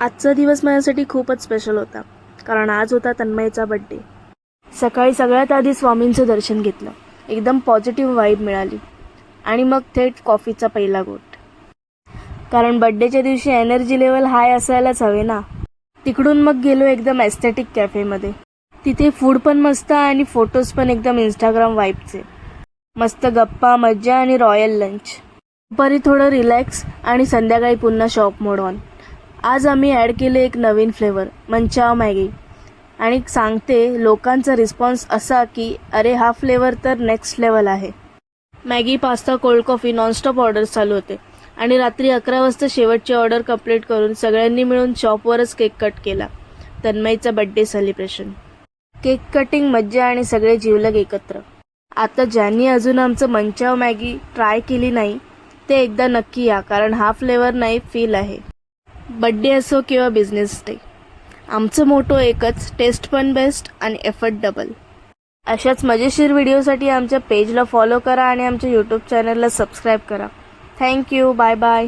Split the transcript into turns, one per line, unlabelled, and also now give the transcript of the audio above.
आजचा दिवस माझ्यासाठी खूपच स्पेशल होता, कारण आज होता तन्मयचा बड्डे. सकाळी सगळ्यात आधी स्वामींचं दर्शन घेतलं. एकदम पॉझिटिव्ह वाईब मिळाली आणि मग थेट कॉफीचा पहिला घोट. कारण बड्डेच्या दिवशी एनर्जी लेवल हाय असायलाच हवे ना. तिकडून मग गेलो एकदम एस्थेटिक कॅफेमध्ये. तिथे फूड पण मस्त आणि फोटोज पण एकदम इंस्टाग्राम वाईबचे. मस्त गप्पा, मज्जा आणि रॉयल लंच. दुपारी थोडं रिलॅक्स आणि संध्याकाळी पुन्हा शॉप मोड ऑन. आज आम्ही ॲड केले एक नवीन फ्लेवर, मंचाव मॅगी. आणि सांगते, लोकांचा रिस्पॉन्स असा की अरे हा फ्लेवर तर नेक्स्ट लेवल आहे. Maggi, pasta, cold coffee, nonstop orders चालू होते. आणि रात्री 11 वाजता शेवटची ऑर्डर कंप्लीट करून सगळ्यांनी मिळून शॉपवरच केक कट केला. तन्मयचा बड्डे सेलिब्रेशन. केक कटिंग, मज्जा आणि सगळे जिवलग एकत्र. आता ज्यांनी अजून आमचं मंचाव मॅगी ट्राय केली नाही ते एकदा नक्की या, कारण हा फ्लेवर नाही, फील आहे. बड्डे असो किंवा बिझनेस डे, आमचं मोटो एकच, टेस्ट पण बेस्ट आणि एफर्ट डबल. अशाच मजेशीर व्हिडिओसाठी आमच्या पेजला फॉलो करा आणि आमच्या यूट्यूब चॅनलला सबस्क्राईब करा. थँक्यू. Bye bye.